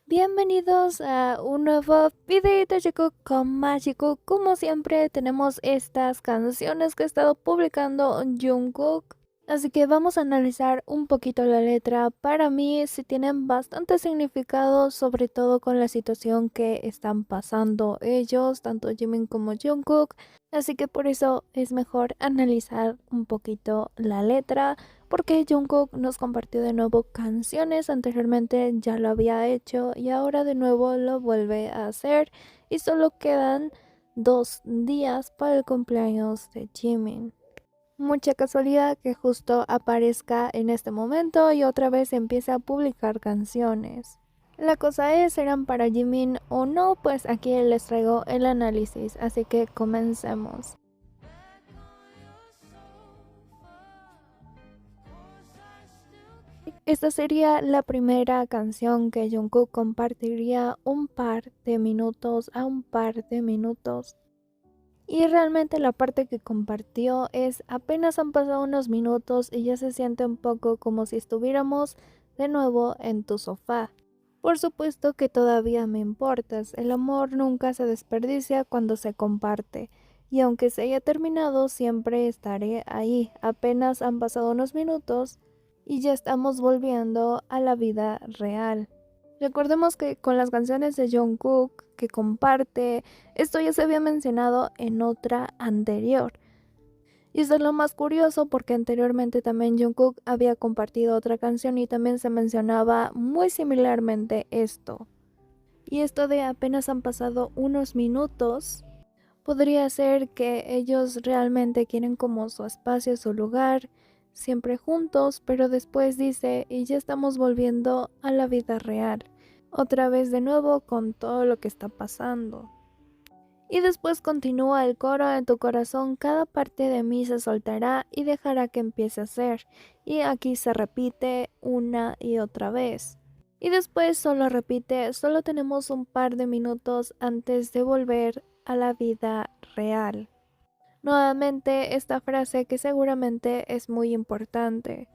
Bienvenidos a un nuevo video de Chico con Mágico. Como siempre tenemos estas canciones que ha estado publicando Jungkook. Así que vamos a analizar un poquito la letra. Para mí sí tienen bastante significado, sobre todo con la situación que están pasando ellos, tanto Jimin como Jungkook. Así que por eso es mejor analizar un poquito la letra, porque Jungkook nos compartió de nuevo canciones. Anteriormente ya lo había hecho y ahora de nuevo lo vuelve a hacer, y solo quedan 2 días para el cumpleaños de Jimin. Mucha casualidad que justo aparezca en este momento y otra vez empiece a publicar canciones. La cosa es, ¿serán para Jimin o no? Pues aquí les traigo el análisis, así que comencemos. Esta sería la primera canción que Jungkook compartiría un par de minutos a un par de minutos. Y realmente la parte que compartió es apenas han pasado unos minutos y ya se siente un poco como si estuviéramos de nuevo en tu sofá. Por supuesto que todavía me importas, el amor nunca se desperdicia cuando se comparte. Y aunque se haya terminado, siempre estaré ahí. Apenas han pasado unos minutos y ya estamos volviendo a la vida real. Recordemos que con las canciones de Jungkook que comparte, esto ya se había mencionado en otra anterior. Y esto es lo más curioso porque anteriormente también Jungkook había compartido otra canción y también se mencionaba muy similarmente esto. Y esto de apenas han pasado unos minutos podría ser que ellos realmente quieren como su espacio, su lugar, siempre juntos, pero después dice, y ya estamos volviendo a la vida real, otra vez de nuevo con todo lo que está pasando. Y después continúa el coro: en tu corazón cada parte de mí se soltará y dejará que empiece a ser. Y aquí se repite una y otra vez. Y después solo repite, solo tenemos un par de minutos antes de volver a la vida real. Nuevamente esta frase que seguramente es muy importante.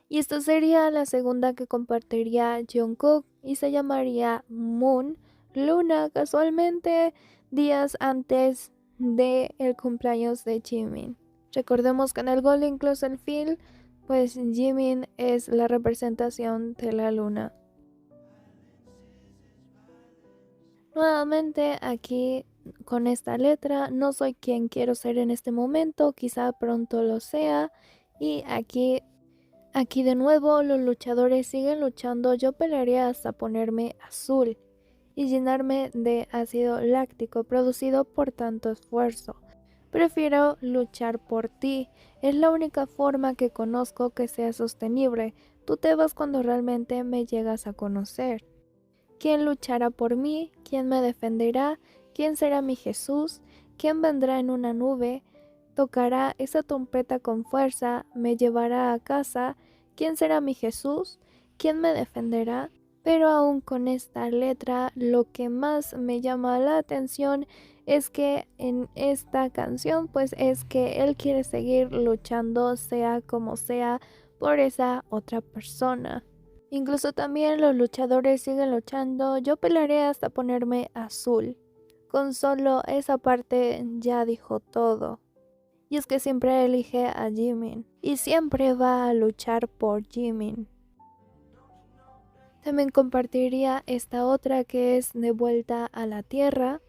Y esta sería la segunda que compartiría Jungkook y se llamaría Moon, Luna, casualmente días antes de el cumpleaños de Jimin. Recordemos que en el Golden Closer Film, pues Jimin es la representación de la luna. Nuevamente aquí con esta letra, no soy quien quiero ser en este momento, quizá pronto lo sea. Y aquí de nuevo los luchadores siguen luchando, yo pelearé hasta ponerme azul y llenarme de ácido láctico producido por tanto esfuerzo. Prefiero luchar por ti, es la única forma que conozco que sea sostenible. Tú te vas cuando realmente me llegas a conocer. ¿Quién luchará por mí? ¿Quién me defenderá? ¿Quién será mi Jesús? ¿Quién vendrá en una nube? Tocará esa trompeta con fuerza, me llevará a casa. ¿Quién será mi Jesús? ¿Quién me defenderá? Pero aún con esta letra, lo que más me llama la atención es que en esta canción, pues es que él quiere seguir luchando, sea como sea, por esa otra persona. Incluso también los luchadores siguen luchando, yo pelearé hasta ponerme azul. Con solo esa parte ya dijo todo. Y es que siempre elige a Jimin y siempre va a luchar por Jimin. También compartiría esta otra que es De vuelta a la tierra.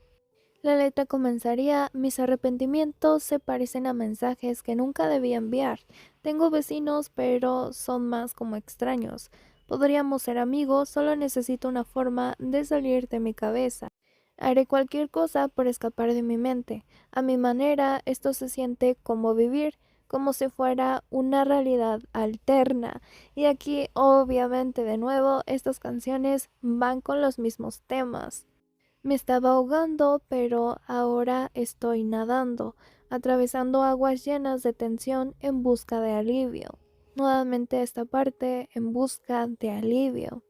La letra comenzaría: mis arrepentimientos se parecen a mensajes que nunca debí enviar. Tengo vecinos, pero son más como extraños. Podríamos ser amigos, solo necesito una forma de salir de mi cabeza. Haré cualquier cosa por escapar de mi mente. A mi manera, esto se siente como vivir, como si fuera una realidad alterna. Y aquí, obviamente, de nuevo, estas canciones van con los mismos temas. Me estaba ahogando, pero ahora estoy nadando, atravesando aguas llenas de tensión en busca de alivio. Nuevamente esta parte, en busca de alivio.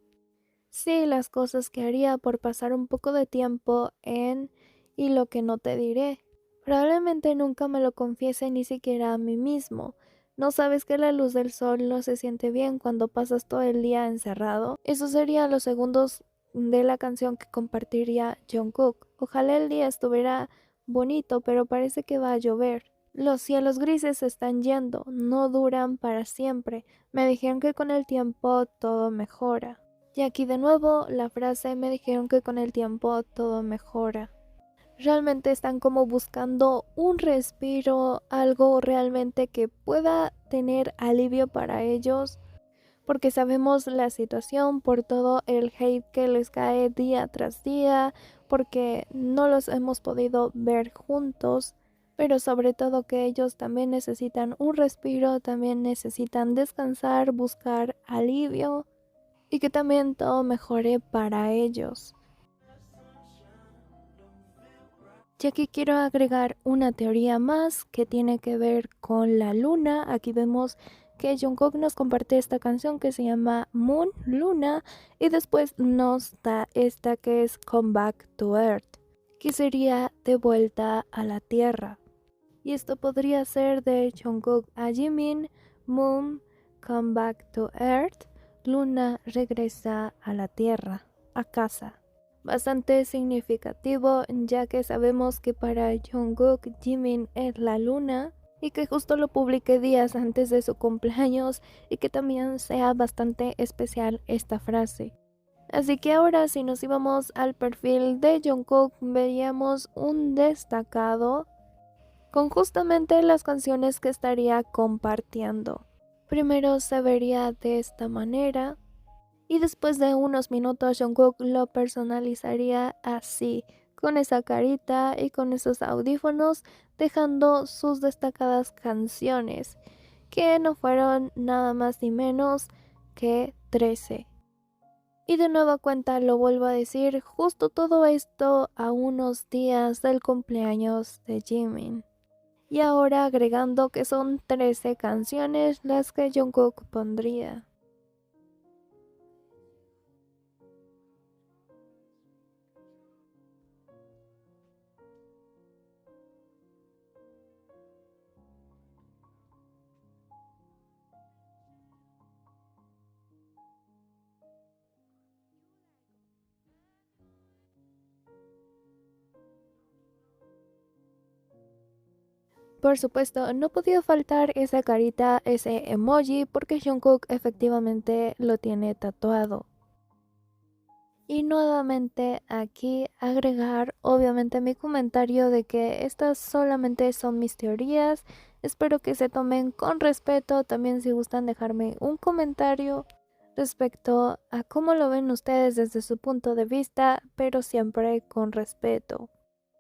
Sí, las cosas que haría por pasar un poco de tiempo en y lo que no te diré. Probablemente nunca me lo confiese ni siquiera a mí mismo, ¿No sabes que la luz del sol no se siente bien cuando pasas todo el día encerrado? Esos serían los segundos de la canción que compartiría Jungkook. Ojalá el día estuviera bonito, pero parece que va a llover. Los cielos grises se están yendo, no duran para siempre. Me dijeron que con el tiempo todo mejora. Y aquí de nuevo la frase me dijeron que con el tiempo todo mejora. Realmente están como buscando un respiro, algo realmente que pueda tener alivio para ellos, porque sabemos la situación por todo el hate que les cae día tras día, porque no los hemos podido ver juntos, pero sobre todo que ellos también necesitan un respiro, también necesitan descansar, buscar alivio y que también todo mejore para ellos. Y aquí quiero agregar una teoría más que tiene que ver con la luna. Aquí vemos que Jungkook nos comparte esta canción que se llama Moon, Luna, y después nos da esta que es Come Back to Earth, que sería de vuelta a la Tierra. Y esto podría ser de Jungkook a Jimin, Moon, Come Back to Earth, Luna regresa a la Tierra, a casa. Bastante significativo, ya que sabemos que para Jungkook, Jimin es la luna y que justo lo publiqué días antes de su cumpleaños y que también sea bastante especial esta frase. Así que ahora si nos íbamos al perfil de Jungkook veríamos un destacado con justamente las canciones que estaría compartiendo. Primero se vería de esta manera. Y después de unos minutos Jungkook lo personalizaría así, con esa carita y con esos audífonos, dejando sus destacadas canciones, que no fueron nada más ni menos que 13. Y de nueva cuenta lo vuelvo a decir, justo todo esto a unos días del cumpleaños de Jimin. Y ahora agregando que son 13 canciones las que Jungkook pondría. Por supuesto, no podía faltar esa carita, ese emoji, porque Jungkook efectivamente lo tiene tatuado. Y nuevamente aquí agregar obviamente mi comentario de que estas solamente son mis teorías. Espero que se tomen con respeto. También si gustan dejarme un comentario respecto a cómo lo ven ustedes desde su punto de vista, pero siempre con respeto.